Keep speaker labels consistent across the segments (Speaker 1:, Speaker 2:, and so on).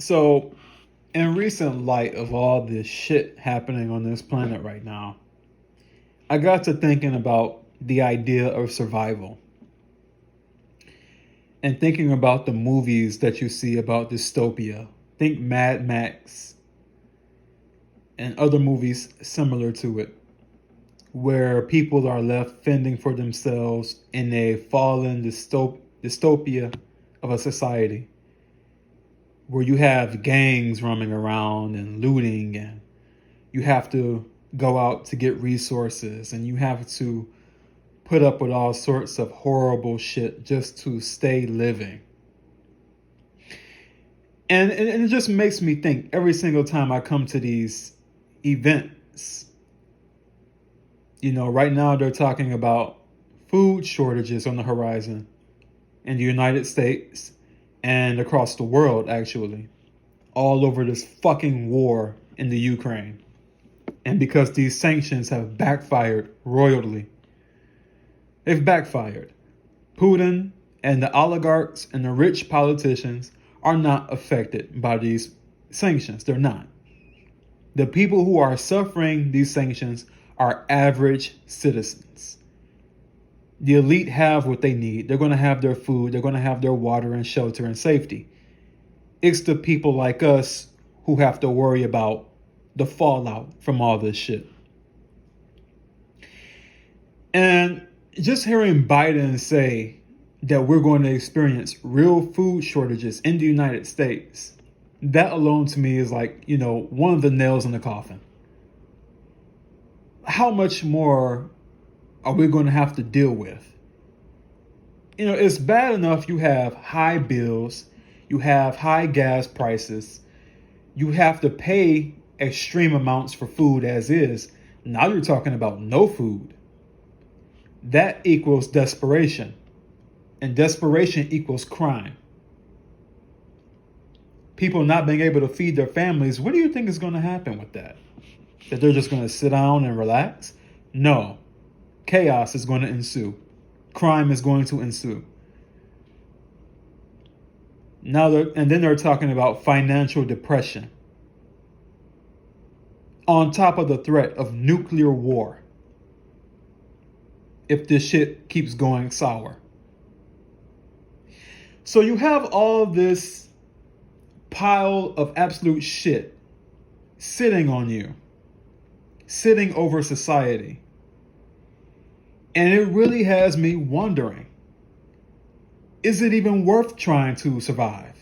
Speaker 1: So, in recent light of all this shit happening on this planet right now, I got to thinking about the idea of survival and thinking about the movies that you see about dystopia. Think Mad Max and other movies similar to it, where people are left fending for themselves in a fallen dystopia of a society where you have gangs roaming around and looting, and you have to go out to get resources, and you have to put up with all sorts of horrible shit just to stay living. And it just makes me think every single time I come to these events. Right now they're talking about food shortages on the horizon in the United States and across the world, actually, all over this fucking war in the Ukraine. And because these sanctions have backfired royally, they've backfired. Putin and the oligarchs and the rich politicians are not affected by these sanctions. They're not. The people who are suffering these sanctions are average citizens. The elite have what they need. They're going to have their food. They're going to have their water and shelter and safety. It's the people like us who have to worry about the fallout from all this shit. And just hearing Biden say that we're going to experience real food shortages in the United States, that alone to me is like, one of the nails in the coffin. How much more are we going to have to deal with? It's bad enough you have high bills, you have high gas prices, you have to pay extreme amounts for food as is. Now you're talking about no food. That equals desperation. And desperation equals crime. People not being able to feed their families, what do you think is going to happen with that? That they're just going to sit down and relax? No. Chaos is going to ensue. Crime is going to ensue. And then they're talking about financial depression. On top of the threat of nuclear war. If this shit keeps going sour. So you have all this pile of absolute shit sitting on you, sitting over society. And it really has me wondering, is it even worth trying to survive?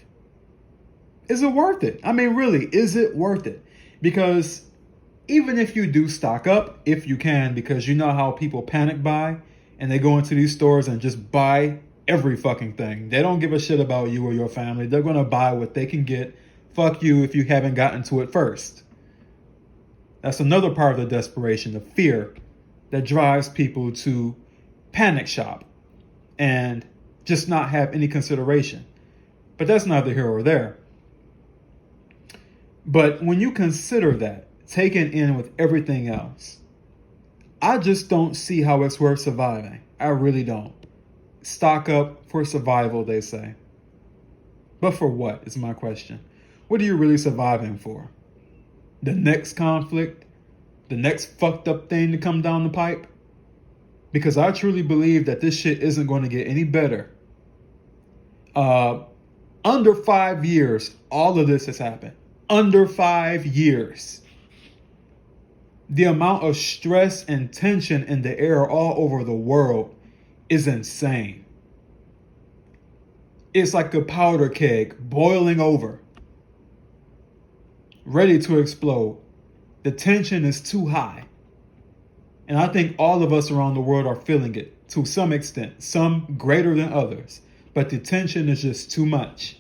Speaker 1: Is it worth it? I mean, really, is it worth it? Because even if you do stock up, if you can, because you know how people panic buy and they go into these stores and just buy every fucking thing. They don't give a shit about you or your family. They're going to buy what they can get. Fuck you if you haven't gotten to it first. That's another part of the desperation, the fear that drives people to panic shop and just not have any consideration. But that's neither here or there. But when you consider that, taken in with everything else, I just don't see how it's worth surviving. I really don't. Stock up for survival, they say. But for what is my question? What are you really surviving for? The next conflict? The next fucked up thing to come down the pipe? Because I truly believe that this shit isn't going to get any better. Under 5 years, all of this has happened. Under 5 years. The amount of stress and tension in the air all over the world is insane. It's like a powder keg boiling over, ready to explode. The tension is too high. And I think all of us around the world are feeling it to some extent, some greater than others. But the tension is just too much.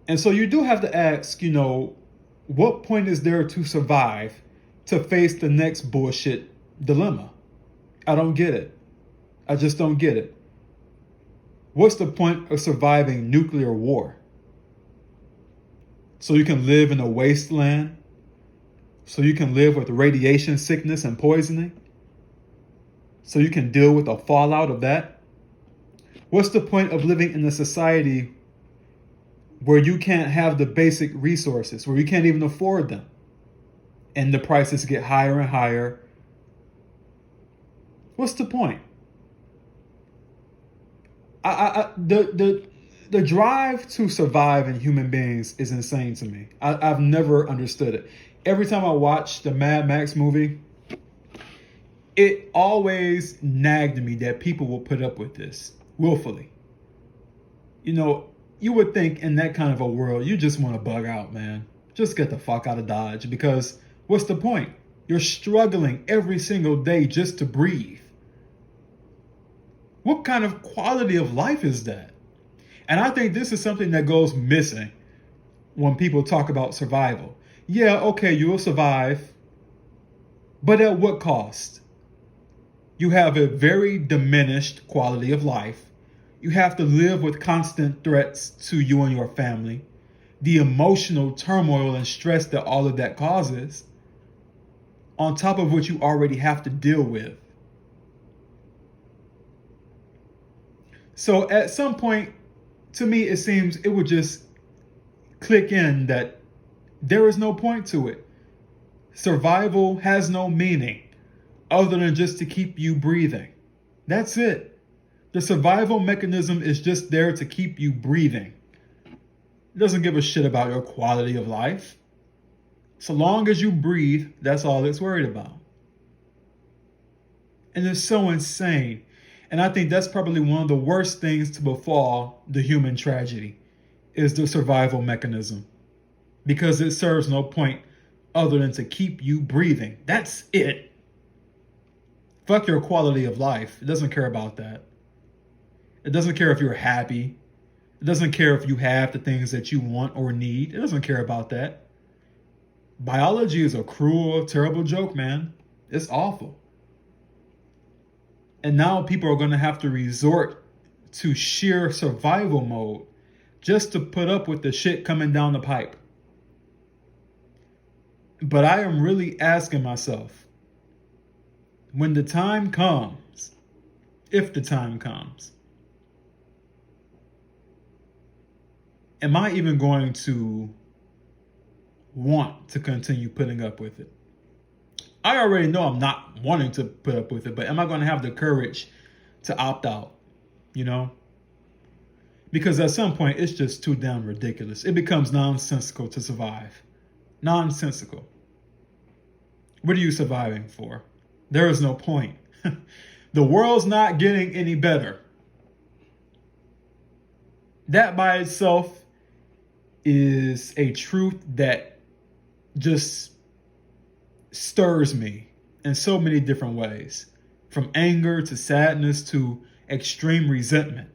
Speaker 1: And so you do have to ask, what point is there to survive to face the next bullshit dilemma? I don't get it. I just don't get it. What's the point of surviving nuclear war? So you can live in a wasteland? So you can live with radiation sickness and poisoning? So you can deal with the fallout of that? What's the point of living in a society where you can't have the basic resources, where you can't even afford them, and the prices get higher and higher. What's the point? The drive to survive in human beings is insane to me. I've never understood it. Every time I watch the Mad Max movie, it always nagged me that people will put up with this willfully. You know, you would think in that kind of a world, you just want to bug out, man. Just get the fuck out of Dodge, because what's the point? You're struggling every single day just to breathe. What kind of quality of life is that? And I think this is something that goes missing when people talk about survival. Yeah, okay, you will survive, but at what cost? You have a very diminished quality of life. You have to live with constant threats to you and your family. The emotional turmoil and stress that all of that causes, on top of what you already have to deal with. So at some point, to me, it seems it would just click in that there is no point to it. Survival has no meaning other than just to keep you breathing. That's it. The survival mechanism is just there to keep you breathing. It doesn't give a shit about your quality of life. So long as you breathe, that's all it's worried about. And it's so insane. And I think that's probably one of the worst things to befall the human tragedy, is the survival mechanism. Because it serves no point other than to keep you breathing. That's it. Fuck your quality of life. It doesn't care about that. It doesn't care if you're happy. It doesn't care if you have the things that you want or need. It doesn't care about that. Biology is a cruel, terrible joke, man. It's awful. And now people are going to have to resort to sheer survival mode just to put up with the shit coming down the pipe. But I am really asking myself, when the time comes, if the time comes, am I even going to want to continue putting up with it? I already know I'm not wanting to put up with it, but am I going to have the courage to opt out? You know? Because at some point, it's just too damn ridiculous. It becomes nonsensical to survive. Nonsensical. What are you surviving for? There is no point. The world's not getting any better. That by itself is a truth that just stirs me in so many different ways, from anger to sadness to extreme resentment.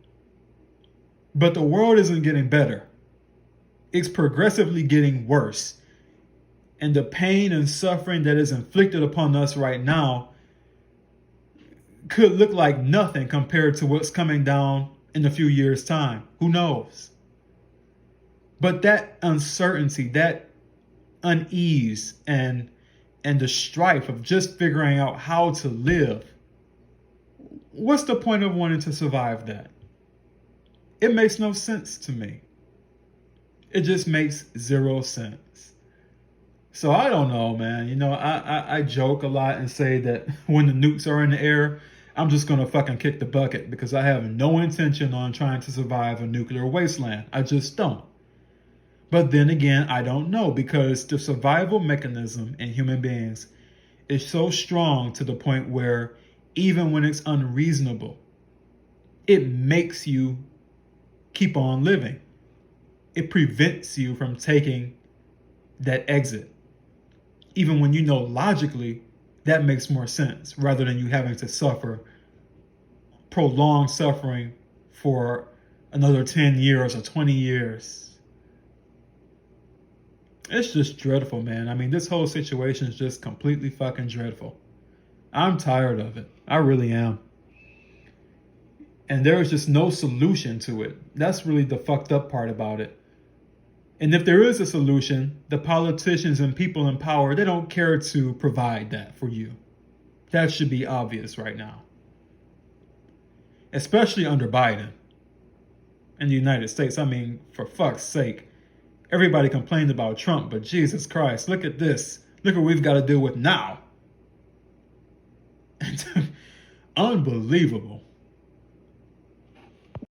Speaker 1: But the world isn't getting better. It's progressively getting worse. And the pain and suffering that is inflicted upon us right now could look like nothing compared to what's coming down in a few years' time. Who knows? But that uncertainty, that unease, and the strife of just figuring out how to live, what's the point of wanting to survive that? It makes no sense to me. It just makes zero sense. So I don't know, man. You know, I joke a lot and say that when the nukes are in the air, I'm just going to fucking kick the bucket, because I have no intention on trying to survive a nuclear wasteland. I just don't. But then again, I don't know, because the survival mechanism in human beings is so strong to the point where even when it's unreasonable, it makes you keep on living. It prevents you from taking that exit, even when you know logically that makes more sense, rather than you having to suffer prolonged suffering for another 10 years or 20 years. It's just dreadful, man. I mean, this whole situation is just completely fucking dreadful. I'm tired of it. I really am. And there is just no solution to it. That's really the fucked up part about it. And if there is a solution, the politicians and people in power, they don't care to provide that for you. That should be obvious right now. Especially under Biden. in the United States. I mean, for fuck's sake. Everybody complained about Trump, but Jesus Christ, look at this. Look what we've got to deal with now. Unbelievable.